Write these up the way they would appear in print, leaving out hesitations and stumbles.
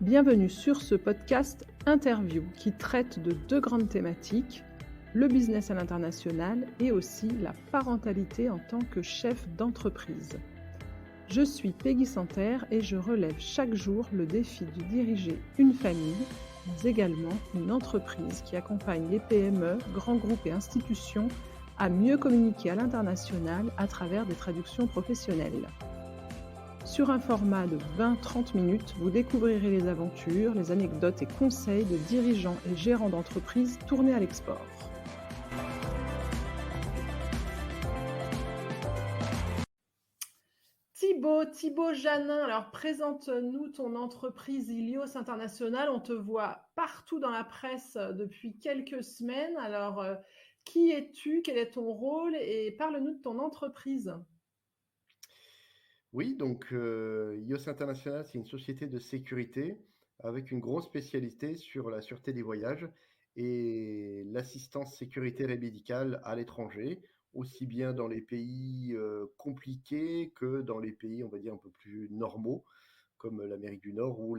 Bienvenue sur ce podcast interview qui traite de deux grandes thématiques, le business à l'international et aussi la parentalité en tant que chef d'entreprise. Je suis Peggy Santerre et je relève chaque jour le défi de diriger une famille, mais également une entreprise qui accompagne les PME, grands groupes et institutions à mieux communiquer à l'international à travers des traductions professionnelles. Sur un format de 20-30 minutes, vous découvrirez les aventures, les anecdotes et conseils de dirigeants et gérants d'entreprises tournés à l'export. Thibaut Janin, alors présente-nous ton entreprise Ilios International. On te voit partout dans la presse depuis quelques semaines. Alors, qui es-tu? Quel est ton rôle? Et parle-nous de ton entreprise. Oui, donc IOS International, c'est une société de sécurité avec une grosse spécialité sur la sûreté des voyages et l'assistance sécuritaire et médicale à l'étranger, aussi bien dans les pays compliqués que dans les pays, on va dire, un peu plus normaux, comme l'Amérique du Nord ou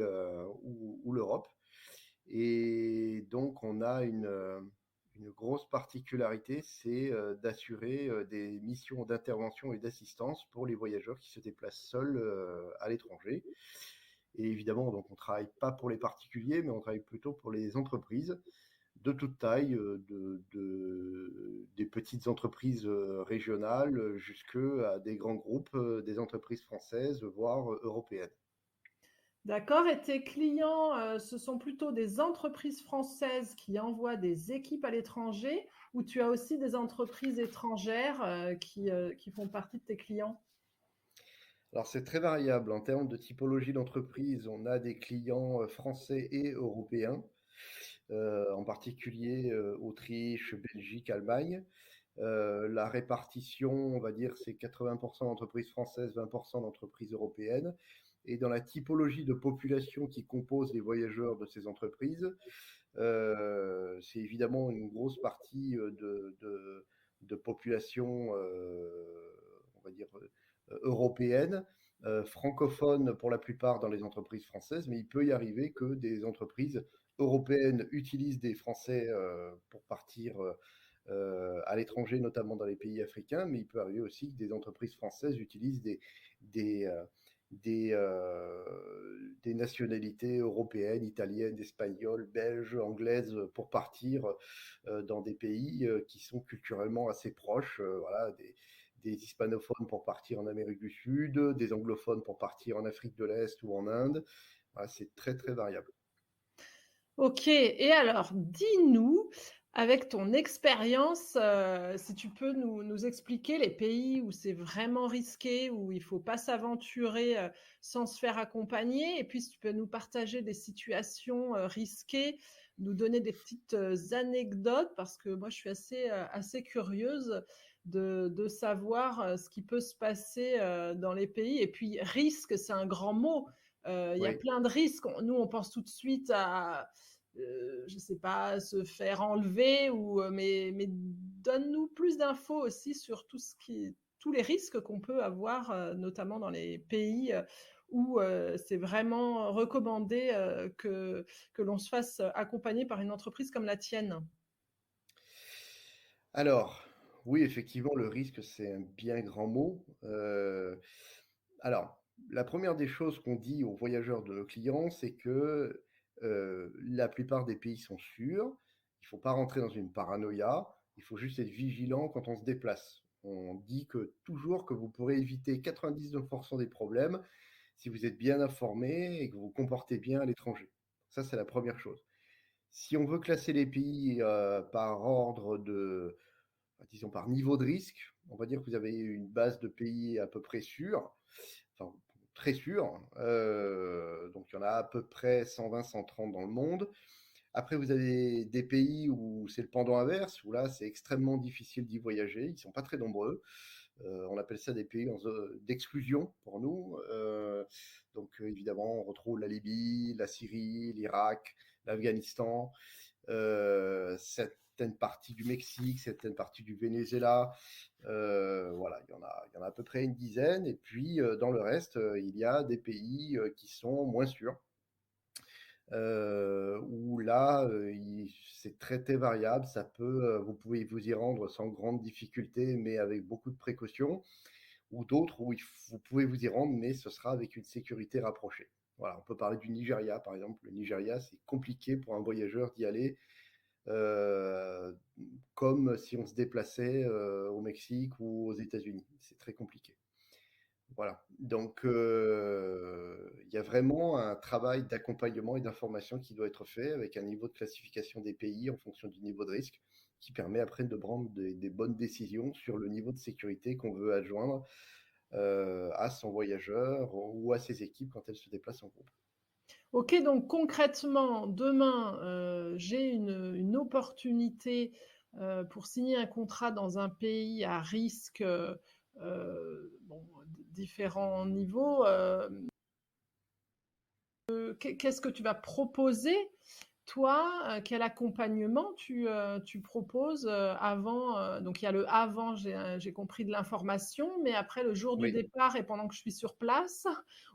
l'Europe. Et donc, on a une grosse particularité, c'est d'assurer des missions d'intervention et d'assistance pour les voyageurs qui se déplacent seuls à l'étranger. Et évidemment, donc, on ne travaille pas pour les particuliers, mais on travaille plutôt pour les entreprises de toute taille, des petites entreprises régionales jusqu'à des grands groupes, des entreprises françaises, voire européennes. D'accord. Et tes clients, ce sont plutôt des entreprises françaises qui envoient des équipes à l'étranger ou tu as aussi des entreprises étrangères qui font partie de tes clients? Alors c'est très variable en termes de typologie d'entreprise. On a des clients français et européens, en particulier Autriche, Belgique, Allemagne. La répartition, on va dire, c'est 80% d'entreprises françaises, 20% d'entreprises européennes. Et dans la typologie de population qui compose les voyageurs de ces entreprises, c'est évidemment une grosse partie de population, on va dire, européenne, francophone pour la plupart dans les entreprises françaises, mais il peut y arriver que des entreprises européennes utilisent des Français pour partir à l'étranger, notamment dans les pays africains, mais il peut arriver aussi que des entreprises françaises utilisent des, euh, des nationalités européennes, italiennes, espagnoles, belges, anglaises pour partir dans des pays qui sont culturellement assez proches. Voilà, des hispanophones pour partir en Amérique du Sud, des anglophones pour partir en Afrique de l'Est ou en Inde. Voilà, c'est très très variable. OK. Et alors, dis-nous, avec ton expérience, si tu peux nous expliquer les pays où c'est vraiment risqué, où il faut pas s'aventurer, sans se faire accompagner et puis si tu peux nous partager des situations, risquées, nous donner des petites, anecdotes parce que moi je suis assez curieuse de savoir, ce qui peut se passer, dans les pays et puis risque, c'est un grand mot. Il y a Oui. plein de risques. Nous, on pense tout de suite à, je sais pas, se faire enlever mais donne-nous plus d'infos aussi sur tous les risques qu'on peut avoir, notamment dans les pays où c'est vraiment recommandé que l'on se fasse accompagner par une entreprise comme la tienne. Alors, oui, effectivement, le risque, c'est un bien grand mot. Alors, la première des choses qu'on dit aux voyageurs de nos clients, c'est que la plupart des pays sont sûrs. Il ne faut pas rentrer dans une paranoïa. Il faut juste être vigilant quand on se déplace. On dit que toujours que vous pourrez éviter 99% des problèmes si vous êtes bien informé et que vous vous comportez bien à l'étranger. Ça, c'est la première chose. Si on veut classer les pays par ordre de, disons par niveau de risque, on va dire que vous avez une base de pays à peu près sûrs, enfin très sûrs, donc il y en a à peu près 120, 130 dans le monde. Après, vous avez des pays où c'est le pendant inverse, où là c'est extrêmement difficile d'y voyager, ils ne sont pas très nombreux. On appelle ça des pays d'exclusion pour nous. Donc évidemment, on retrouve la Libye, la Syrie, l'Irak, l'Afghanistan, certaines parties du Mexique, certaines parties du Venezuela. Voilà, il y en a à peu près une dizaine. Et puis dans le reste, il y a des pays qui sont moins sûrs. où là, c'est très variable. Ça peut, vous pouvez vous y rendre sans grande difficulté, mais avec beaucoup de précautions, ou d'autres où vous pouvez vous y rendre, mais ce sera avec une sécurité rapprochée. Voilà, on peut parler du Nigeria, par exemple. Le Nigeria, c'est compliqué pour un voyageur d'y aller, heu, comme si on se déplaçait, au Mexique ou aux États-Unis. C'est très compliqué. Voilà, donc il y a vraiment un travail d'accompagnement et d'information qui doit être fait avec un niveau de classification des pays en fonction du niveau de risque, qui permet après de prendre des bonnes décisions sur le niveau de sécurité qu'on veut adjoindre, à son voyageur ou à ses équipes quand elles se déplacent en groupe. OK, donc concrètement, demain, j'ai une opportunité, pour signer un contrat dans un pays à risque, bon, différents niveaux, qu'est-ce que tu vas proposer, toi? Quel accompagnement tu proposes, avant, donc il y a le avant, j'ai compris, de l'information, mais après le jour du Oui. départ et pendant que je suis sur place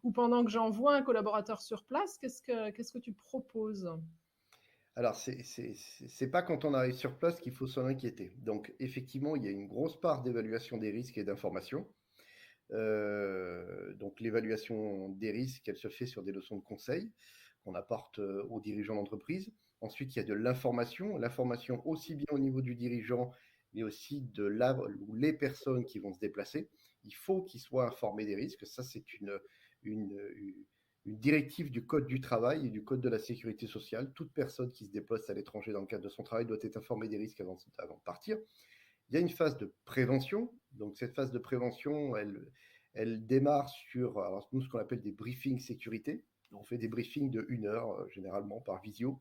ou pendant que j'envoie un collaborateur sur place, qu'est-ce que tu proposes? Alors c'est pas quand on arrive sur place qu'il faut s'en inquiéter. Donc effectivement, il y a une grosse part d'évaluation des risques et d'information. Donc l'évaluation des risques, elle se fait sur des leçons de conseil qu'on apporte, aux dirigeants d'entreprise. Ensuite, il y a de l'information aussi bien au niveau du dirigeant, mais aussi de la ou les personnes qui vont se déplacer. Il faut qu'ils soient informés des risques. Ça, c'est une, une directive du code du travail et du code de la sécurité sociale. Toute personne qui se déplace à l'étranger dans le cadre de son travail doit être informée des risques avant de partir. Il y a une phase de prévention. Donc cette phase de prévention, elle démarre sur, alors nous, ce qu'on appelle des briefings sécurité. On fait des briefings de 1 heure, généralement par visio,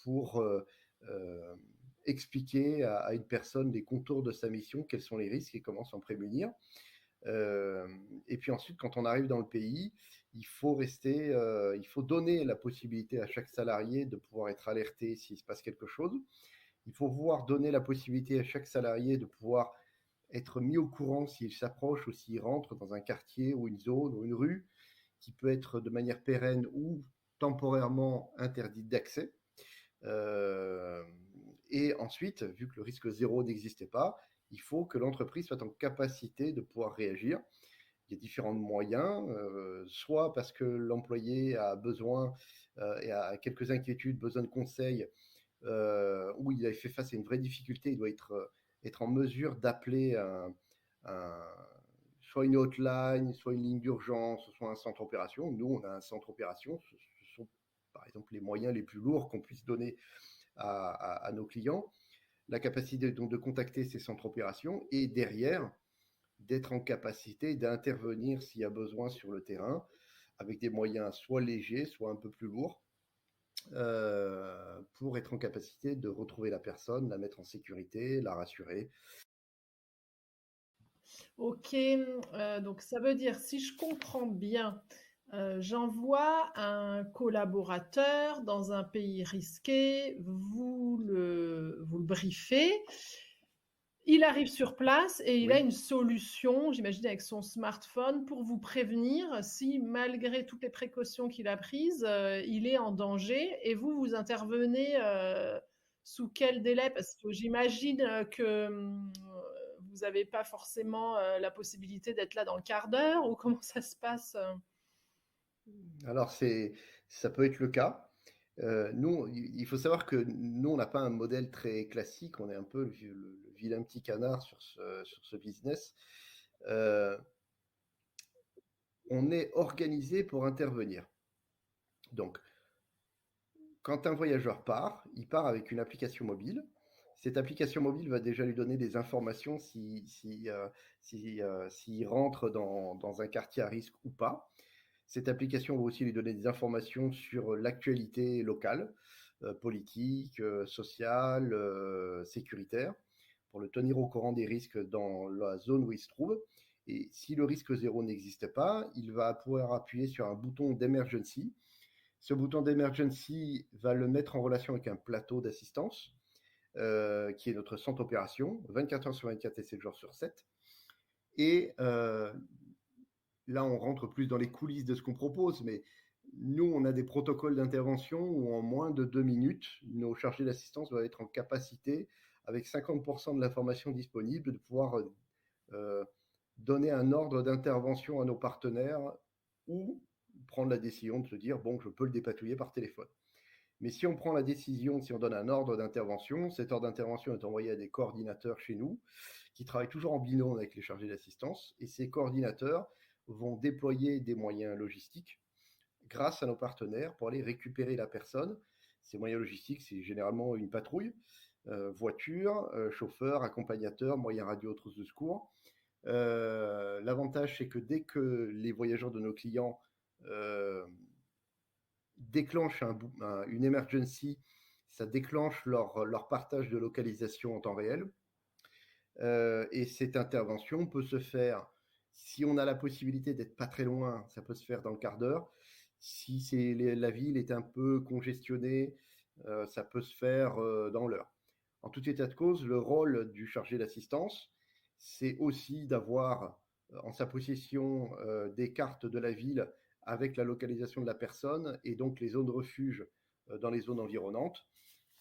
pour expliquer à une personne les contours de sa mission, quels sont les risques et comment s'en prémunir. Et puis ensuite, quand on arrive dans le pays, il faut donner la possibilité à chaque salarié de pouvoir être alerté s'il se passe quelque chose. Il faut pouvoir donner la possibilité à chaque salarié de pouvoir être mis au courant s'il s'approche ou s'il rentre dans un quartier ou une zone ou une rue qui peut être de manière pérenne ou temporairement interdite d'accès. Euh, et ensuite, vu que le risque zéro n'existait pas, il faut que l'entreprise soit en capacité de pouvoir réagir. Il y a différents moyens, soit parce que l'employé a besoin et a quelques inquiétudes, besoin de conseils, où il a fait face à une vraie difficulté, il doit être en mesure d'appeler soit une hotline, soit une ligne d'urgence, soit un centre opération. Nous, on a un centre opération. Ce sont, par exemple, les moyens les plus lourds qu'on puisse donner à nos clients. La capacité donc de contacter ces centres opérations et derrière, d'être en capacité d'intervenir s'il y a besoin sur le terrain avec des moyens soit légers, soit un peu plus lourds, pour être en capacité de retrouver la personne, la mettre en sécurité, la rassurer. OK, donc ça veut dire, si je comprends bien, j'envoie un collaborateur dans un pays risqué, vous le briefez. Il arrive sur place et il a Oui. une solution, j'imagine avec son smartphone, pour vous prévenir si, malgré toutes les précautions qu'il a prises, il est en danger, et vous intervenez, sous quel délai? Parce que j'imagine, que, vous n'avez pas forcément, la possibilité d'être là dans le quart d'heure, ou comment ça se passe? Alors ça peut être le cas. Nous, il faut savoir que nous, on n'a pas un modèle très classique, on est un peu le vilain petit canard sur ce business. Heu, on est organisé pour intervenir. Donc quand un voyageur part, il part avec une application mobile. Cette application mobile va déjà lui donner des informations s'il rentre dans un quartier à risque ou pas. Cette application va aussi lui donner des informations sur l'actualité locale, politique, sociale, sécuritaire, pour le tenir au courant des risques dans la zone où il se trouve. Et si le risque zéro n'existe pas, il va pouvoir appuyer sur un bouton d'emergency. Ce bouton d'emergency va le mettre en relation avec un plateau d'assistance, qui est notre centre opération, 24 heures sur 24 et 7 jours sur 7. Et là, on rentre plus dans les coulisses de ce qu'on propose, mais Nous, on a des protocoles d'intervention où en moins de 2 minutes, nos chargés d'assistance doivent être en capacité, avec 50% de l'information disponible, de pouvoir donner un ordre d'intervention à nos partenaires ou prendre la décision de se dire, bon, je peux le dépatouiller par téléphone. Mais si on prend la décision, si on donne un ordre d'intervention, cet ordre d'intervention est envoyé à des coordinateurs chez nous qui travaillent toujours en binôme avec les chargés d'assistance. Et ces coordinateurs vont déployer des moyens logistiques grâce à nos partenaires pour aller récupérer la personne. Ces moyens logistiques, c'est généralement une patrouille, voiture, chauffeur, accompagnateur, moyens radio, trousses de secours. L'avantage, c'est que dès que les voyageurs de nos clients déclenchent une emergency, ça déclenche leur partage de localisation en temps réel. Et cette intervention peut se faire, si on a la possibilité d'être pas très loin, ça peut se faire dans le quart d'heure. Si la ville est un peu congestionnée, ça peut se faire dans l'heure. En tout état de cause, le rôle du chargé d'assistance, c'est aussi d'avoir en sa possession des cartes de la ville avec la localisation de la personne et donc les zones de refuge dans les zones environnantes,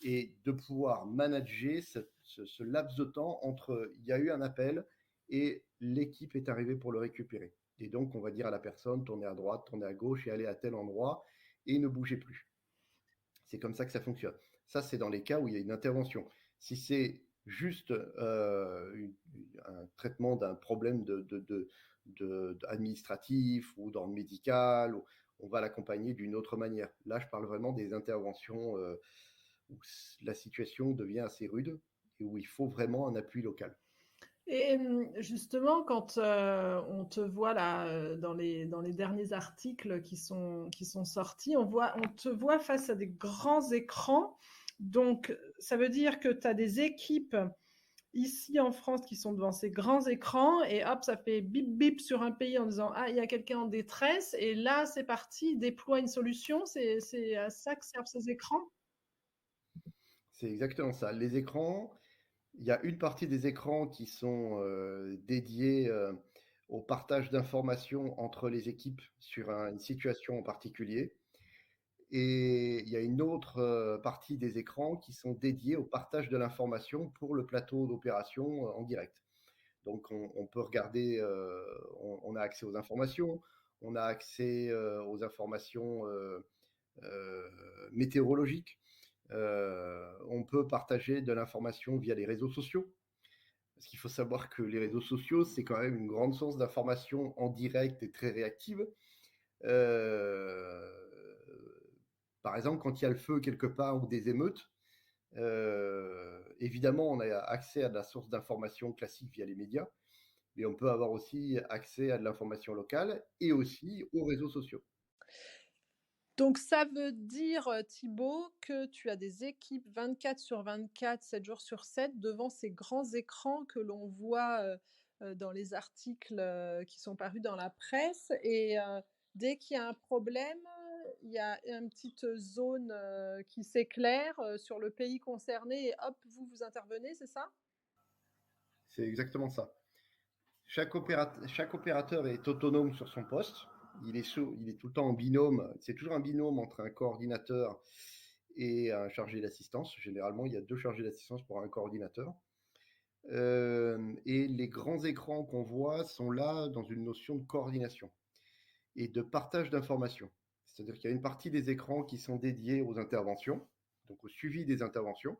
et de pouvoir manager ce laps de temps entre il y a eu un appel et l'équipe est arrivée pour le récupérer. Et donc, on va dire à la personne, tournez à droite, tournez à gauche et allez à tel endroit et ne bougez plus. C'est comme ça que ça fonctionne. Ça, c'est dans les cas où il y a une intervention. Si c'est juste un traitement d'un problème administratif ou d'ordre médical, on va l'accompagner d'une autre manière. Là, je parle vraiment des interventions où la situation devient assez rude et où il faut vraiment un appui local. Et justement, quand on te voit là dans les derniers articles qui sont sortis, on te voit face à des grands écrans. Donc, ça veut dire que tu as des équipes ici en France qui sont devant ces grands écrans et hop, ça fait bip bip sur un pays en disant ah, il y a quelqu'un en détresse et là, c'est parti, déploie une solution. C'est à ça que servent ces écrans? C'est exactement ça. Les écrans, il y a une partie des écrans qui sont dédiés au partage d'informations entre les équipes sur une situation en particulier. Et il y a une autre partie des écrans qui sont dédiés au partage de l'information pour le plateau d'opération en direct. Donc on peut regarder, on a accès aux informations, on a accès aux informations météorologiques, on peut partager de l'information via les réseaux sociaux. Parce qu'il faut savoir que les réseaux sociaux, c'est quand même une grande source d'information en direct et très réactive. Par exemple, quand il y a le feu quelque part ou des émeutes, évidemment, on a accès à de la source d'information classique via les médias, mais on peut avoir aussi accès à de l'information locale et aussi aux réseaux sociaux. Donc ça veut dire, Thibaut, que tu as des équipes 24/24, 7 jours sur 7 devant ces grands écrans que l'on voit, dans les articles, qui sont parus dans la presse et dès qu'il y a un problème, il y a une petite zone, qui s'éclaire, sur le pays concerné et hop, vous intervenez, c'est ça? C'est exactement ça. Chaque opérateur est autonome sur son poste. Il est tout le temps en binôme. C'est toujours un binôme entre un coordinateur et un chargé d'assistance. Généralement, il y a 2 chargés d'assistance pour un coordinateur. Et les grands écrans qu'on voit sont là dans une notion de coordination et de partage d'informations. C'est-à-dire qu'il y a une partie des écrans qui sont dédiés aux interventions, donc au suivi des interventions.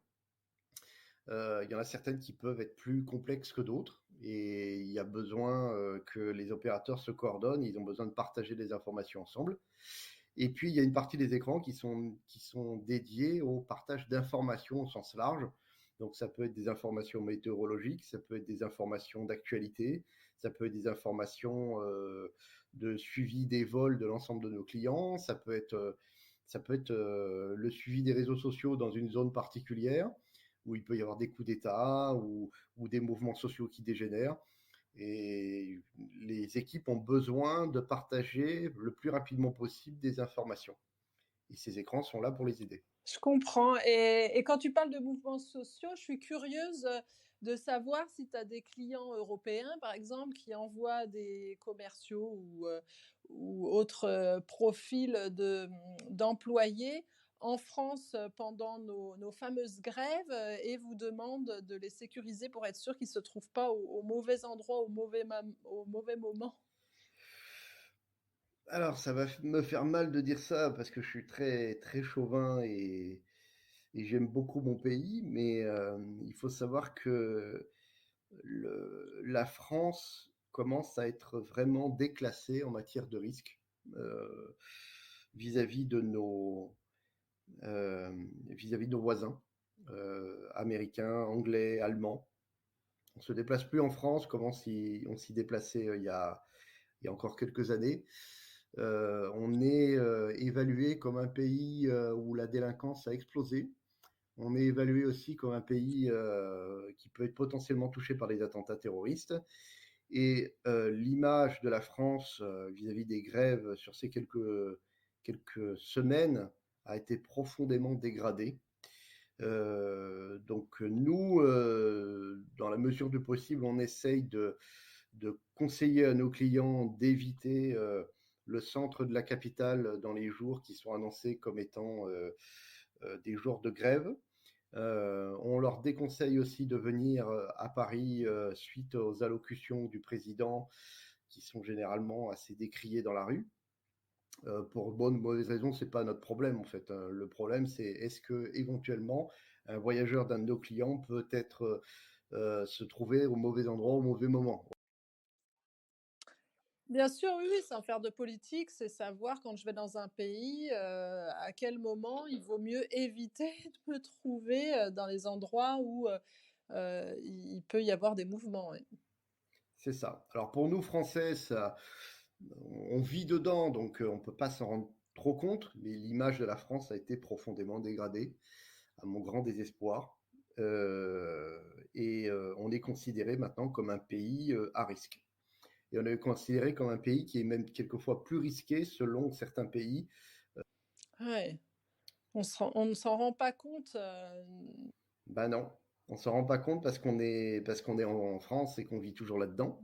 Il y en a certaines qui peuvent être plus complexes que d'autres et il y a besoin que les opérateurs se coordonnent, ils ont besoin de partager des informations ensemble. Et puis, il y a une partie des écrans qui sont dédiés au partage d'informations au sens large. Donc, ça peut être des informations météorologiques, ça peut être des informations d'actualité, ça peut être des informations de suivi des vols de l'ensemble de nos clients, ça peut être le suivi des réseaux sociaux dans une zone particulière où il peut y avoir des coups d'État ou des mouvements sociaux qui dégénèrent. Et les équipes ont besoin de partager le plus rapidement possible des informations. et ces écrans sont là pour les aider. Je comprends et quand tu parles de mouvements sociaux, je suis curieuse, de savoir si tu as des clients européens, par exemple, qui envoient des commerciaux ou autres, profils d'employés en France, pendant nos fameuses grèves, et vous demandent de les sécuriser pour être sûr qu'ils se trouvent pas au mauvais endroit, au mauvais moment? Alors ça va me faire mal de dire ça parce que je suis très, très chauvin et j'aime beaucoup mon pays, mais il faut savoir que la France commence à être vraiment déclassée en matière de risque, heu, vis-à-vis de nos, vis-à-vis de nos voisins, américains, anglais, allemands. On se déplace plus en France comme on s'y déplaçait, il y a encore quelques années. On est, évalué comme un pays, où la délinquance a explosé. On est évalué aussi comme un pays, qui peut être potentiellement touché par les attentats terroristes et l'image de la France, vis-à-vis des grèves sur ces quelques semaines a été profondément dégradée. Donc nous, dans la mesure du possible, on essaye de conseiller à nos clients d'éviter, le centre de la capitale dans les jours qui sont annoncés comme étant, des jours de grève. On leur déconseille aussi de venir, à Paris, suite aux allocutions du président qui sont généralement assez décriées dans la rue. Pour bonne ou mauvaise raison, c'est pas notre problème en fait, hein. Le problème, c'est est-ce que éventuellement un voyageur d'un de nos clients peut être, se trouver au mauvais endroit au mauvais moment? Bien sûr, oui, oui, sans faire de politique, c'est savoir quand je vais dans un pays, à quel moment il vaut mieux éviter de me trouver, dans les endroits où, il peut y avoir des mouvements, ouais. C'est ça. Alors pour nous Français, ça on vit dedans, donc on peut pas s'en rendre trop compte, mais l'image de la France a été profondément dégradée, à mon grand désespoir. Heu on est considéré maintenant comme un pays, à risque et on est considéré comme un pays qui est même quelquefois plus risqué selon certains pays. Ouais, on ne s'en rend pas compte, Ben non, on s'en rend pas compte parce qu'on est en France et qu'on vit toujours là-dedans.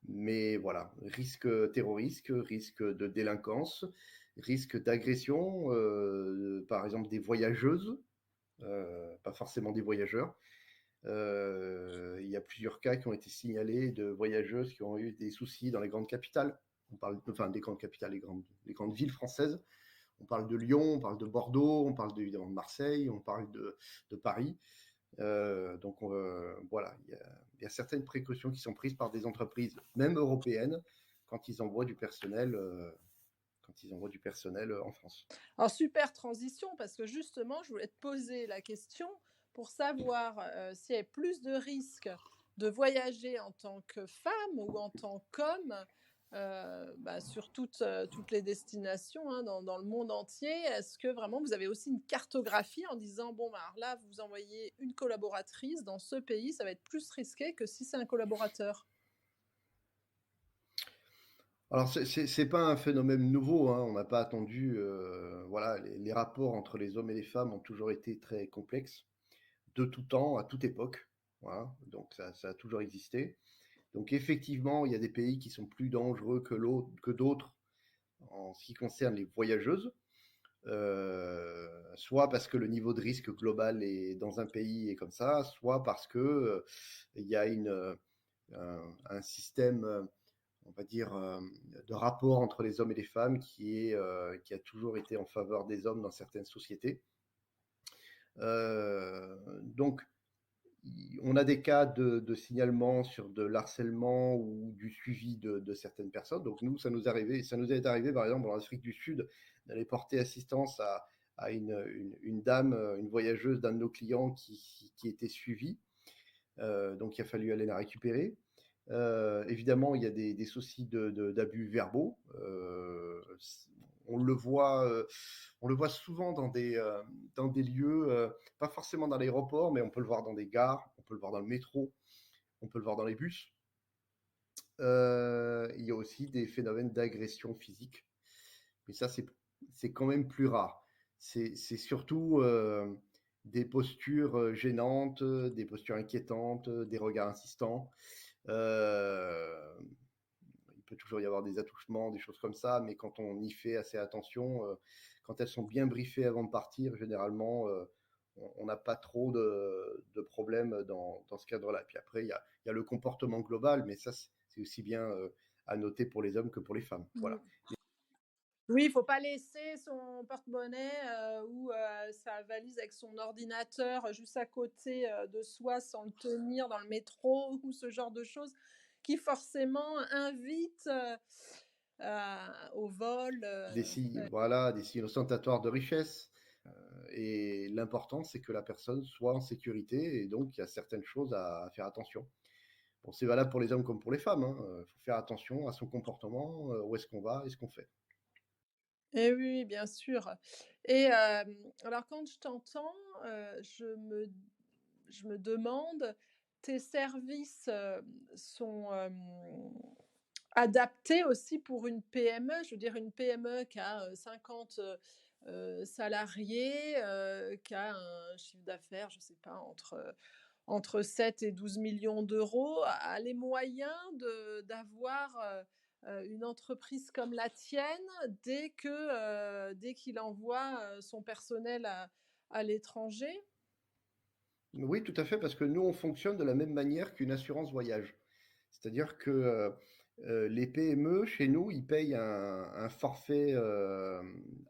Mais voilà, risque terroriste, risque de délinquance, risque d'agression, par exemple des voyageuses, pas forcément des voyageurs. Il y a plusieurs cas qui ont été signalés de voyageuses qui ont eu des soucis dans les grandes capitales. On parle, enfin, des grandes capitales, les grandes villes françaises. On parle de Lyon, on parle de Bordeaux, on parle évidemment de Marseille, on parle de Paris. Voilà, il y a certaines précautions qui sont prises par des entreprises, même européennes, quand ils envoient du personnel, en France. alors super transition parce que justement, je voulais te poser la question pour savoir, s'il y avait plus de risques de voyager en tant que femme ou en tant qu'homme, bah, sur toutes les destinations, hein, dans le monde entier. Est-ce que vraiment vous avez aussi une cartographie en disant: «Bon, bah, alors là, vous envoyez une collaboratrice dans ce pays, ça va être plus risqué que si c'est un collaborateur»? Alors c'est pas un phénomène nouveau, hein, on n'a pas attendu, voilà, les rapports entre les hommes et les femmes ont toujours été très complexes, de tout temps, à toute époque, voilà, donc ça a toujours existé. Donc effectivement, il y a des pays qui sont plus dangereux que d'autres en ce qui concerne les voyageuses. Soit parce que le niveau de risque global est dans un pays est comme ça, soit parce que il y a un système, on va dire, de rapport entre les hommes et les femmes qui a toujours été en faveur des hommes dans certaines sociétés. Donc, on a des cas de signalement sur de l'harcèlement ou du suivi de certaines personnes. Donc nous, ça nous est arrivé par exemple en Afrique du Sud d'aller porter assistance à une dame, une voyageuse d'un de nos clients qui était suivie. Donc il a fallu aller la récupérer. Évidemment, il y a des soucis d'abus verbaux. On le voit, on le voit souvent dans des lieux, pas forcément dans l'aéroport, mais on peut le voir dans des gares, on peut le voir dans le métro, on peut le voir dans les bus. Il y a aussi des phénomènes d'agression physique, mais ça, c'est quand même plus rare. C'est surtout des postures gênantes, des postures inquiétantes, des regards insistants. Il peut toujours y avoir des attouchements, des choses comme ça, mais quand on y fait assez attention, quand elles sont bien briefées avant de partir, généralement, on n'a pas trop de problèmes dans ce cadre-là. Et puis après, il y a le comportement global, mais ça, c'est aussi bien à noter pour les hommes que pour les femmes. Mmh. Voilà. Oui, il faut pas laisser son porte-monnaie ou sa valise avec son ordinateur juste à côté de soi sans le tenir dans le métro ou ce genre de choses qui forcément invitent au vol. Voilà, des signes ostentatoires de richesse. Et l'important, c'est que la personne soit en sécurité, et donc il y a certaines choses à faire attention. Bon, c'est valable pour les hommes comme pour les femmes, hein. Faut faire attention à son comportement, où est-ce qu'on va et ce qu'on fait. Et oui, bien sûr. Et alors quand je t'entends, je me demande, tes services sont adaptés aussi pour une PME? Je veux dire une PME qui a 50 salariés, qui a un chiffre d'affaires, je ne sais pas, entre 7 et 12 millions d'euros, a les moyens d'avoir une entreprise comme la tienne dès qu'il envoie son personnel à l'étranger? Oui, tout à fait, parce que nous, on fonctionne de la même manière qu'une assurance voyage. C'est-à-dire que les PME, chez nous, ils payent un forfait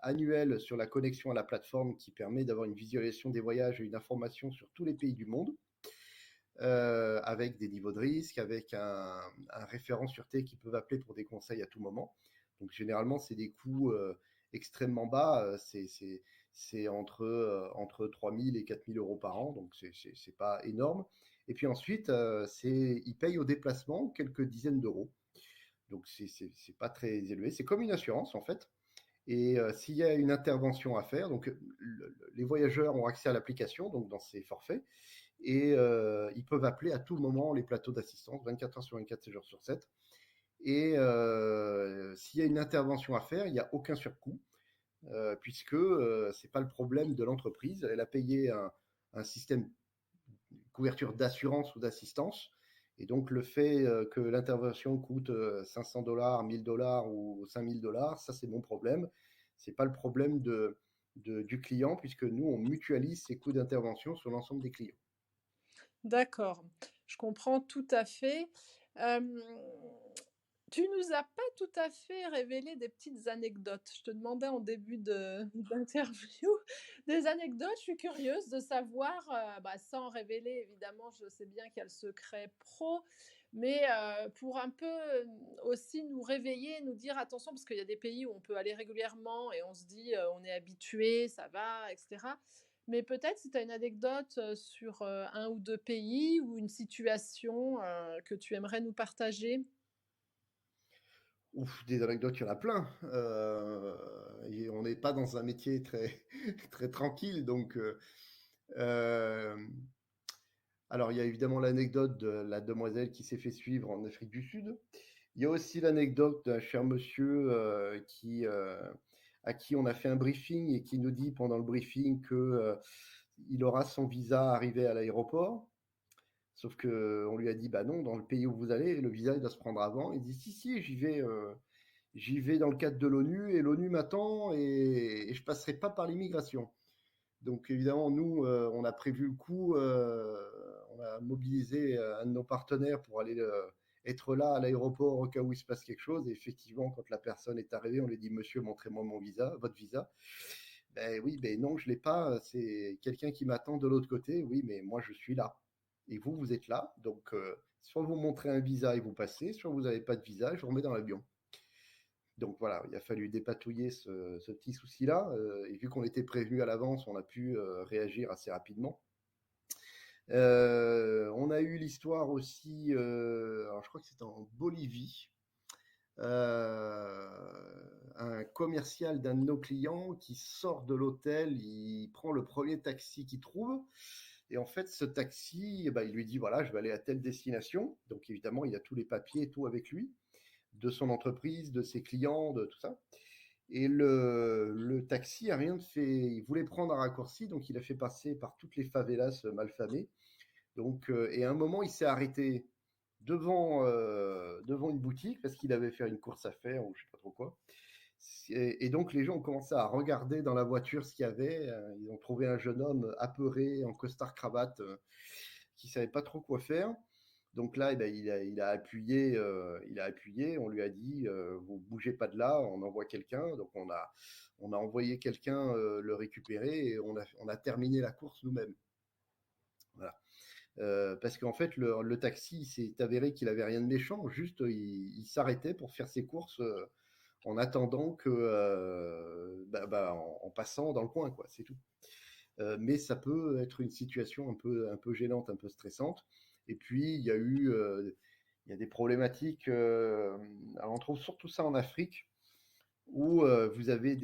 annuel sur la connexion à la plateforme qui permet d'avoir une visualisation des voyages et une information sur tous les pays du monde, avec des niveaux de risque, avec un référent sûreté qui peuvent appeler pour des conseils à tout moment. Donc généralement, c'est des coûts extrêmement bas. C'est entre 3 000 et 4 000 euros par an, donc c'est pas énorme. Et puis ensuite, ils payent au déplacement quelques dizaines d'euros. Donc c'est pas très élevé. C'est comme une assurance en fait. Et s'il y a une intervention à faire, donc les voyageurs ont accès à l'application, donc dans ces forfaits, et ils peuvent appeler à tout moment les plateaux d'assistance, 24 heures sur 24, 7 jours sur 7. Et s'il y a une intervention à faire, il n'y a aucun surcoût, puisque c'est pas le problème de l'entreprise. Elle a payé un système de couverture d'assurance ou d'assistance. Et donc le fait que l'intervention coûte 500 dollars, 1000 dollars ou 5000 dollars, ça c'est mon problème. C'est pas le problème du client, puisque nous on mutualise ces coûts d'intervention sur l'ensemble des clients. D'accord, je comprends tout à fait. Hem, Tu nous as pas tout à fait révélé des petites anecdotes. Je te demandais en début d'interview des anecdotes. Je suis curieuse de savoir, sans révéler évidemment, je sais bien qu'il y a le secret pro, mais pour un peu, aussi nous réveiller, nous dire: «Attention», parce qu'il y a des pays où on peut aller régulièrement et on se dit, «On est habitué, ça va» et cetera. Mais peut-être si tu as une anecdote, sur, 1 ou 2 pays ou une situation, que tu aimerais nous partager? Ouf, des anecdotes, il y en a plein. Et on n'est pas dans un métier très, très tranquille. Donc, alors, il y a évidemment l'anecdote de la demoiselle qui s'est fait suivre en Afrique du Sud. Il y a aussi l'anecdote d'un cher monsieur à qui on a fait un briefing et qui nous dit pendant le briefing que il aura son visa arrivé à l'aéroport. Sauf que on lui a dit, bah non, dans le pays où vous allez, le visa il doit se prendre avant. Il dit, si, si, j'y vais dans le cadre de l'ONU et l'ONU m'attend et je passerai pas par l'immigration. Donc évidemment, nous, on a prévu le coup, on a mobilisé un de nos partenaires pour aller être là à l'aéroport au cas où il se passe quelque chose. Et effectivement, quand la personne est arrivée, on lui dit, monsieur, montrez-moi mon visa, votre visa. Ben oui, ben non, je l'ai pas. C'est quelqu'un qui m'attend de l'autre côté. Oui, mais moi, je suis là. Et vous, vous êtes là. Donc, soit vous montrez un visa et vous passez, soit vous n'avez pas de visa, je vous remets dans l'avion. Donc voilà, il a fallu dépatouiller ce petit souci-là. Et vu qu'on était prévenu à l'avance, on a pu réagir assez rapidement. On a eu l'histoire aussi, alors je crois que c'était en Bolivie, un commercial d'un de nos clients qui sort de l'hôtel, il prend le premier taxi qu'il trouve. Et en fait, ce taxi, il lui dit, voilà, je vais aller à telle destination. Donc évidemment, il a tous les papiers et tout avec lui, de son entreprise, de ses clients, de tout ça. Et le taxi a rien fait. Il voulait prendre un raccourci, donc il a fait passer par toutes les favelas malfamées. Donc, et à un moment, il s'est arrêté devant une boutique parce qu'il avait fait une course à faire ou je sais pas trop quoi. Et donc les gens ont commencé à regarder dans la voiture ce qu'il y avait. Ils ont trouvé un jeune homme apeuré en costard cravate qui savait pas trop quoi faire. Donc là, eh ben, il a appuyé. On lui a dit, vous bougez pas de là, on envoie quelqu'un. Donc on a envoyé quelqu'un le récupérer et on a terminé la course nous-mêmes. Voilà. Parce qu'en fait, le taxi, il s'est avéré qu'il avait rien de méchant, juste il s'arrêtait pour faire ses courses en attendant que, en passant dans le coin, quoi, c'est tout. Mais ça peut être une situation un peu gênante, un peu stressante. Et puis, il y a des problématiques. Alors on trouve surtout ça en Afrique, où vous avez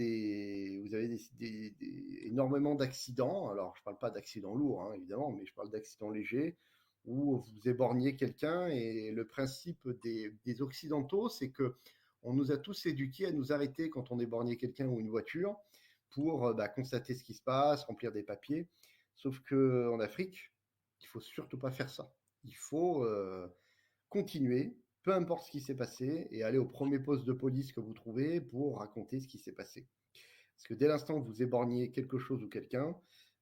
énormément d'accidents. Alors, je ne parle pas d'accidents lourds, hein, évidemment, mais je parle d'accidents légers, où vous éborgnez quelqu'un. Et le principe des Occidentaux, c'est que on nous a tous éduqués à nous arrêter quand on éborgnait quelqu'un ou une voiture pour constater ce qui se passe, remplir des papiers. Sauf qu'en Afrique, il ne faut surtout pas faire ça. Il faut continuer, peu importe ce qui s'est passé, et aller au premier poste de police que vous trouvez pour raconter ce qui s'est passé. Parce que dès l'instant que vous éborgnez quelque chose ou quelqu'un,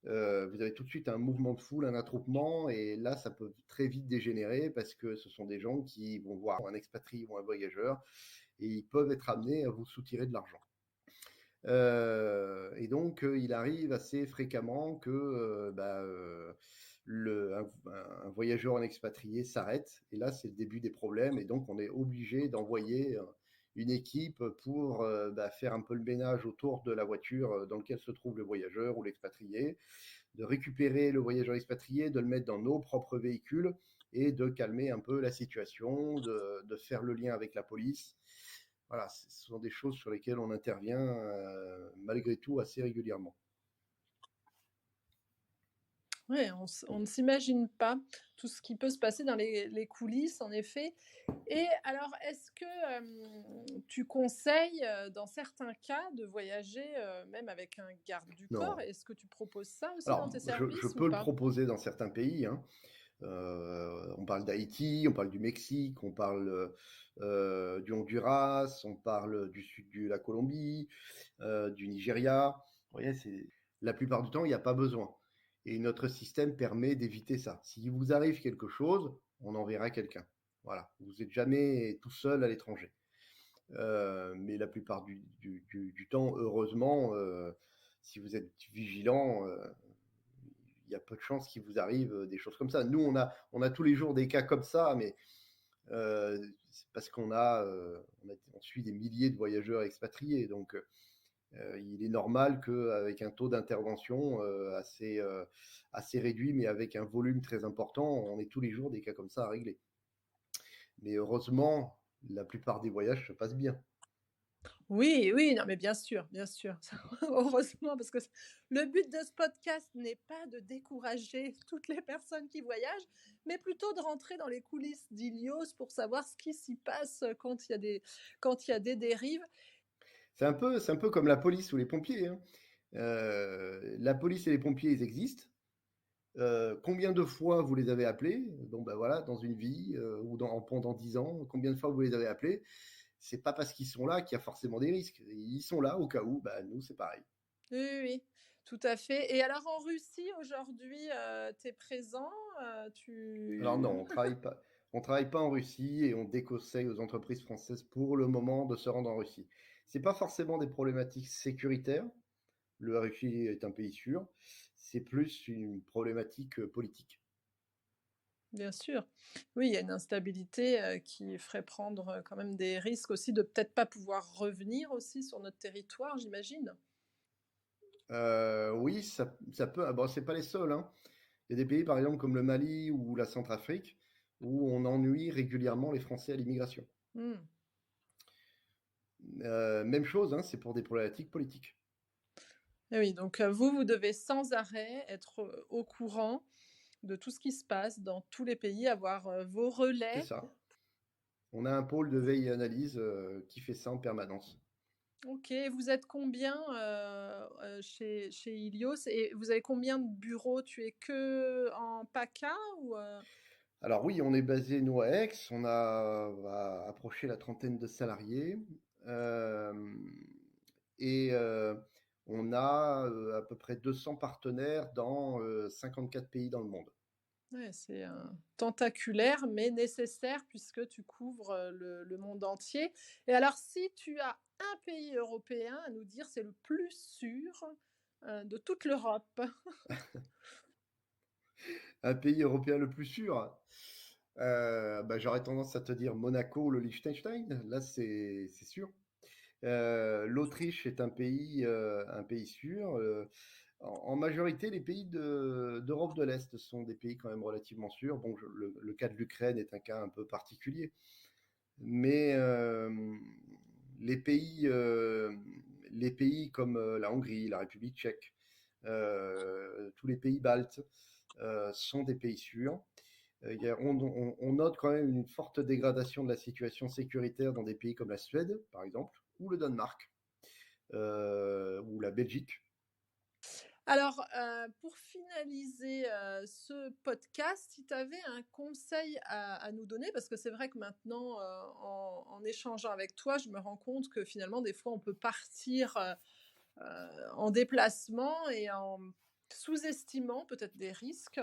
vous avez tout de suite un mouvement de foule, un attroupement, et là, ça peut très vite dégénérer parce que ce sont des gens qui vont voir un expatrié ou un voyageur, et ils peuvent être amenés à vous soutirer de l'argent. Et donc, il arrive assez fréquemment que un voyageur en expatrié s'arrête. Et là, c'est le début des problèmes. Et donc, on est obligé d'envoyer une équipe pour faire un peu le ménage autour de la voiture dans laquelle se trouve le voyageur ou l'expatrié, de récupérer le voyageur expatrié, de le mettre dans nos propres véhicules et de calmer un peu la situation, de faire le lien avec la police. Voilà, ce sont des choses sur lesquelles on intervient malgré tout assez régulièrement. Oui, on ne s'imagine pas tout ce qui peut se passer dans les coulisses, en effet. Et alors, est-ce que tu conseilles, dans certains cas, de voyager même avec un garde du corps? Non. Est-ce que tu proposes ça aussi dans tes Alors, je services ou peux le pas? proposer dans certains pays, hein. On parle d'Haïti, on parle du Mexique, on parle du Honduras, on parle du sud de la Colombie, du Nigeria. Vous voyez, la plupart du temps, il n'y a pas besoin. Et notre système permet d'éviter ça. S'il vous arrive quelque chose, on enverra quelqu'un. Voilà, vous n'êtes jamais tout seul à l'étranger. Mais la plupart du temps, heureusement, si vous êtes vigilant, il y a peu de chances qu'il vous arrive des choses comme ça. Nous, on a tous les jours des cas comme ça, mais c'est parce on suit des milliers de voyageurs expatriés. Donc, il est normal qu'avec un taux d'intervention assez réduit, mais avec un volume très important, on ait tous les jours des cas comme ça à régler. Mais heureusement, la plupart des voyages se passent bien. Oui, oui, non, mais bien sûr, heureusement, parce que le but de ce podcast n'est pas de décourager toutes les personnes qui voyagent, mais plutôt de rentrer dans les coulisses d'Ilios pour savoir ce qui s'y passe quand il y a des dérives. C'est un peu comme la police ou les pompiers, hein. La police et les pompiers, ils existent. Combien de fois vous les avez appelés? Donc, ben voilà, dans une vie pendant 10 ans, combien de fois vous les avez appelés? C'est pas parce qu'ils sont là qu'il y a forcément des risques. Ils sont là au cas où, bah, nous, c'est pareil. Oui, oui, oui, tout à fait. Et alors en Russie, aujourd'hui, tu es présent, Alors non, tu on travaille pas en Russie et on déconseille aux entreprises françaises pour le moment de se rendre en Russie. C'est pas forcément des problématiques sécuritaires. Le Russie est un pays sûr. C'est plus une problématique politique. bien sûr. Oui, il y a une instabilité, qui ferait prendre, quand même des risques aussi de peut-être pas pouvoir revenir aussi sur notre territoire, j'imagine? Oui, ça peut. Ah bon, c'est pas les seuls, hein. Il y a des pays, par exemple, comme le Mali ou la Centrafrique, où on ennuie régulièrement les Français à l'immigration. Mmh. Même chose, hein, c'est pour des problématiques politiques. Et oui, donc vous devez sans arrêt être, au courant de tout ce qui se passe dans tous les pays, avoir, vos C'est relais. ça. On a un pôle de veille et analyse qui fait ça en permanence. OK, vous êtes combien, chez Ilios et vous avez combien de bureaux? Tu es que en PACA ou? Alors oui, on est basé nous à Aix, on va approcher la trentaine de salariés, hem et on a, à peu près 200 partenaires dans, 54 pays dans le monde. Ouais, c'est, tentaculaire mais nécessaire puisque tu couvres, le monde entier et alors si tu as un pays européen à nous dire, c'est le plus sûr, de toute l'Europe. Un pays européen le plus sûr? Bah, j'aurais tendance à te dire Monaco ou le Liechtenstein, là c'est sûr. L'Autriche est un pays sûr, en majorité, les pays d'Europe de l'Est sont des pays quand même relativement sûrs. Bon, le cas de l'Ukraine est un cas un peu particulier, mais les pays, euh, les pays comme la Hongrie, la République tchèque, tous les pays baltes sont des pays sûrs. On note quand même une forte dégradation de la situation sécuritaire dans des pays comme la Suède, par exemple, ou le Danemark, ou la Belgique. Alors, pour finaliser, ce podcast, si tu avais un conseil à nous donner, parce que c'est vrai que maintenant, en échangeant avec toi, je me rends compte que finalement, des fois, on peut partir, en déplacement et en sous-estimant peut-être des risques.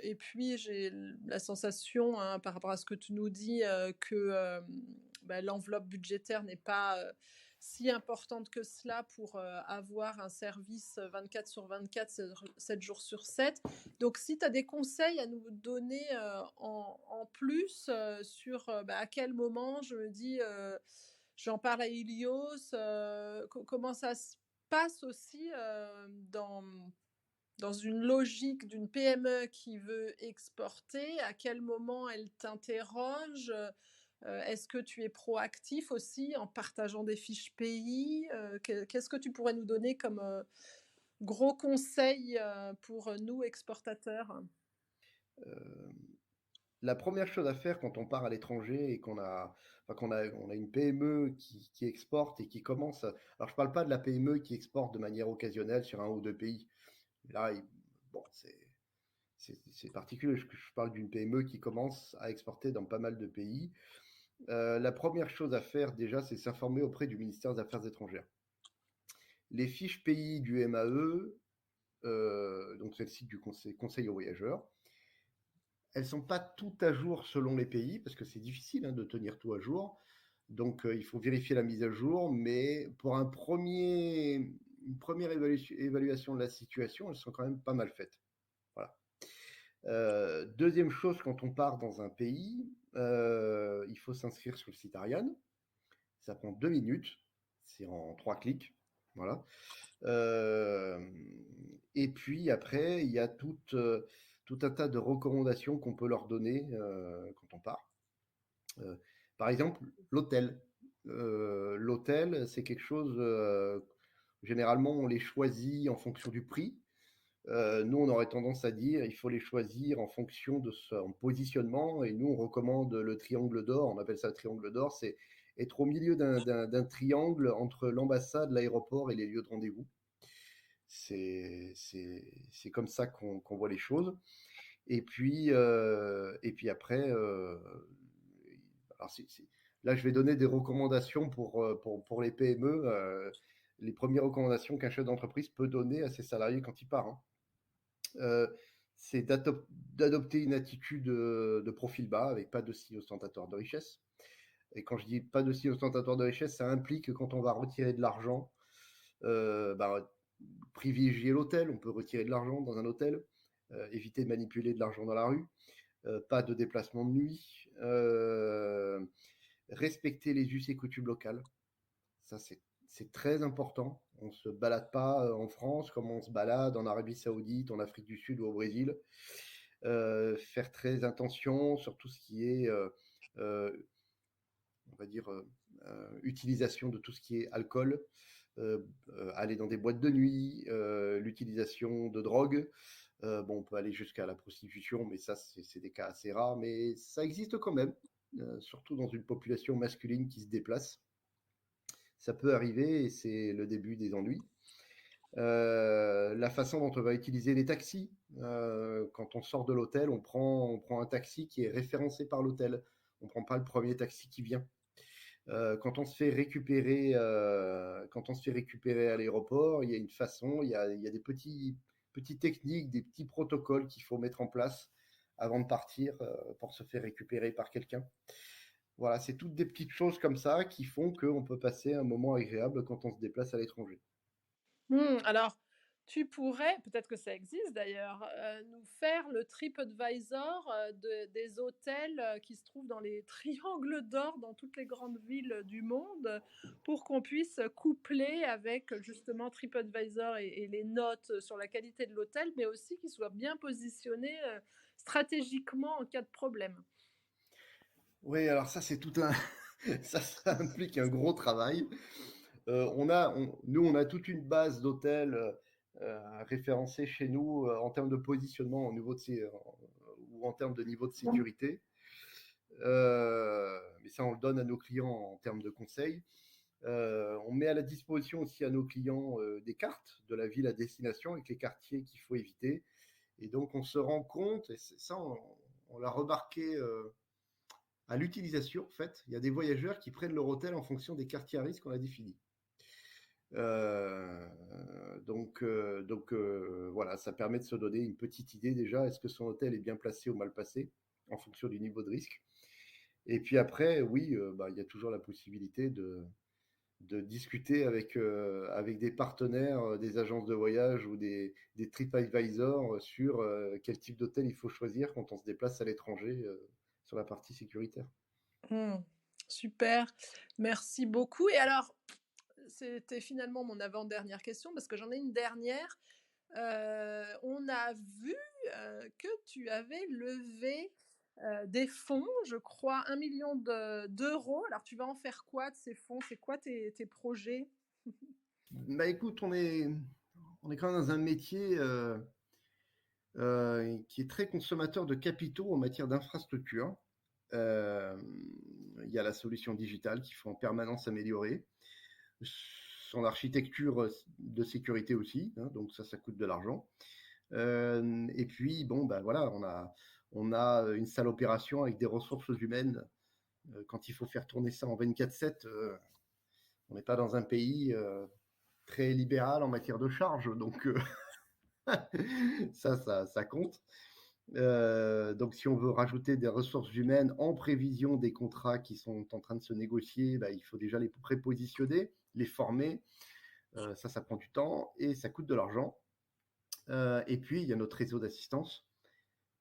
Et puis j'ai la sensation, hein, par rapport à ce que tu nous dis, que l'enveloppe budgétaire n'est pas si importante que cela pour avoir un service 24 sur 24, 7 jours sur 7. Donc si tu as des conseils à nous donner en plus sur à quel moment je me dis, j'en parle à Ilios, comment ça se passe aussi dans une logique d'une PME qui veut exporter, à quel moment elle t'interroge? Est-ce que tu es proactif aussi en partageant des fiches pays? Qu'est-ce que tu pourrais nous donner comme, gros conseils, pour nous exportateurs? Euh, la première chose à faire quand on part à l'étranger et on a une PME qui exporte et qui commence. Alors, je ne parle pas de la PME qui exporte de manière occasionnelle sur un ou deux pays. Là, bon, c'est particulier. Je parle d'une PME qui commence à exporter dans pas mal de pays. La première chose à faire déjà, c'est s'informer auprès du ministère des Affaires étrangères. Les fiches pays du MAE, donc c'est le site du conseil aux voyageurs, elles sont pas toutes à jour selon les pays, parce que c'est difficile de tenir tout à jour. Donc il faut vérifier la mise à jour, mais pour une première évaluation de la situation, elles sont quand même pas mal faites. Voilà. Deuxième chose, quand on part dans un pays, il faut s'inscrire sur le site Ariane. Ça prend 2 minutes, c'est en 3 clics. Voilà. Et puis après, il y a tout un tas de recommandations qu'on peut leur donner quand on part. Euh, Par exemple, l'hôtel. L'hôtel, c'est quelque chose, généralement, on les choisit en fonction du prix. Nous, on aurait tendance à dire il faut les choisir en fonction de son positionnement. Et nous, on recommande le triangle d'or. On appelle ça le triangle d'or. C'est être au milieu d'un triangle entre l'ambassade, l'aéroport et les lieux de rendez-vous. C'est comme ça qu'on voit les choses. Et puis après, alors là, je vais donner des recommandations pour les PME. Les premières recommandations qu'un chef d'entreprise peut donner à ses salariés quand il part. Euh, c'est d'adopter une attitude de profil bas avec pas de style ostentatoire de richesse. Et quand je dis pas de style ostentatoire de richesse, ça implique que quand on va retirer de l'argent, privilégier l'hôtel. On peut retirer de l'argent dans un hôtel, éviter de manipuler de l'argent dans la rue, pas de déplacement de nuit, respecter les us et coutumes locales. Ça, c'est très important. On ne se balade pas en France comme on se balade en Arabie Saoudite, en Afrique du Sud ou au Brésil. Faire très attention sur tout ce qui est, on va dire, utilisation de tout ce qui est alcool, aller dans des boîtes de nuit, l'utilisation de drogue. Bon, on peut aller jusqu'à la prostitution, mais ça, c'est des cas assez rares, mais ça existe quand même, surtout dans une population masculine qui se déplace. ça peut arriver et c'est le début des ennuis. La façon dont on va utiliser les taxis. Quand on sort de l'hôtel, on prend un taxi qui est référencé par l'hôtel. On ne prend pas le premier taxi qui vient. Quand on se fait récupérer à l'aéroport, il y a une façon, il y a des petites techniques, des petits protocoles qu'il faut mettre en place avant de partir pour se faire récupérer par quelqu'un. Voilà, c'est toutes des petites choses comme ça qui font qu'on peut passer un moment agréable quand on se déplace à l'étranger. Alors, tu pourrais, peut-être que ça existe d'ailleurs, nous faire le TripAdvisor, des hôtels, qui se trouvent dans les triangles d'or dans toutes les grandes villes du monde, pour qu'on puisse coupler avec justement TripAdvisor et les notes sur la qualité de l'hôtel, mais aussi qu'il soit bien positionné, stratégiquement en cas de problème. Oui, alors ça, c'est tout un. Ça implique un gros travail. Nous, on a toute une base d'hôtels référencés chez nous en termes de positionnement ou en termes de niveau de sécurité. Mais ça, on le donne à nos clients en termes de conseils. On met à la disposition aussi à nos clients des cartes de la ville à destination avec les quartiers qu'il faut éviter. Et donc, on se rend compte, et ça, on l'a remarqué à l'utilisation, en fait, il y a des voyageurs qui prennent leur hôtel en fonction des quartiers à risque qu'on a définis. Voilà, ça permet de se donner une petite idée déjà, est-ce que son hôtel est bien placé ou mal placé, en fonction du niveau de risque. Et puis après, oui, il y a toujours la possibilité de discuter avec des partenaires, des agences de voyage ou des TripAdvisor sur quel type d'hôtel il faut choisir quand on se déplace à l'étranger sur la partie sécuritaire. Super, merci beaucoup. Et alors, c'était finalement mon avant-dernière question parce que j'en ai une dernière. On a vu que tu avais levé des fonds, je crois, 1 million d'euros. Alors, tu vas en faire quoi de ces fonds? C'est quoi tes projets? Écoute, on est quand même dans un métier qui est très consommateur de capitaux en matière d'infrastructure. Il y a la solution digitale qu'il faut en permanence améliorer. Son architecture de sécurité aussi, hein, donc ça coûte de l'argent. Et puis, voilà, on a une salle opération avec des ressources humaines. Quand il faut faire tourner ça en 24/7, on n'est pas dans un pays très libéral en matière de charges, donc ça compte. Donc, si on veut rajouter des ressources humaines en prévision des contrats qui sont en train de se négocier, il faut déjà les prépositionner, les former. Ça prend du temps et ça coûte de l'argent. Et puis, il y a notre réseau d'assistance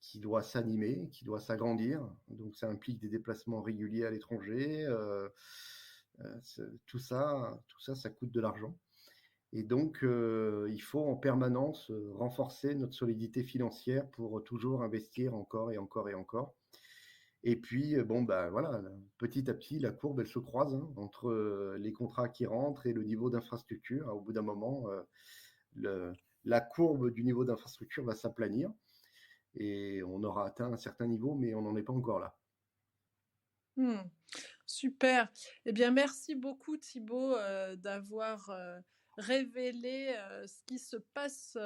qui doit s'animer, qui doit s'agrandir. Donc, ça implique des déplacements réguliers à l'étranger. Tout ça, ça coûte de l'argent. Et donc, il faut en permanence renforcer notre solidité financière pour toujours investir encore et encore et encore. Et puis, voilà, petit à petit, la courbe, elle se croise entre les contrats qui rentrent et le niveau d'infrastructure. Au bout d'un moment, la courbe du niveau d'infrastructure va s'aplanir et on aura atteint un certain niveau, mais on n'en est pas encore là. Super. Eh bien, merci beaucoup Thibaut d'avoir révélé ce qui se passe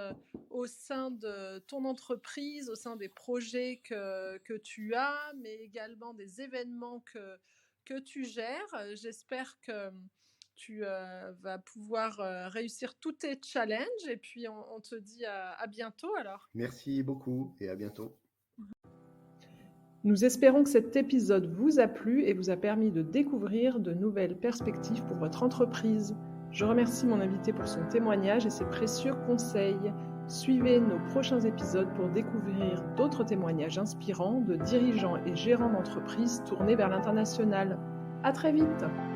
au sein de ton entreprise, au sein des projets que tu as, mais également des événements que tu gères. J'espère que tu vas pouvoir réussir tous tes challenges et puis on te dit à bientôt alors. Merci beaucoup et à bientôt. Nous espérons que cet épisode vous a plu et vous a permis de découvrir de nouvelles perspectives pour votre entreprise. Je remercie mon invité pour son témoignage et ses précieux conseils. Suivez nos prochains épisodes pour découvrir d'autres témoignages inspirants de dirigeants et gérants d'entreprises tournés vers l'international. À très vite!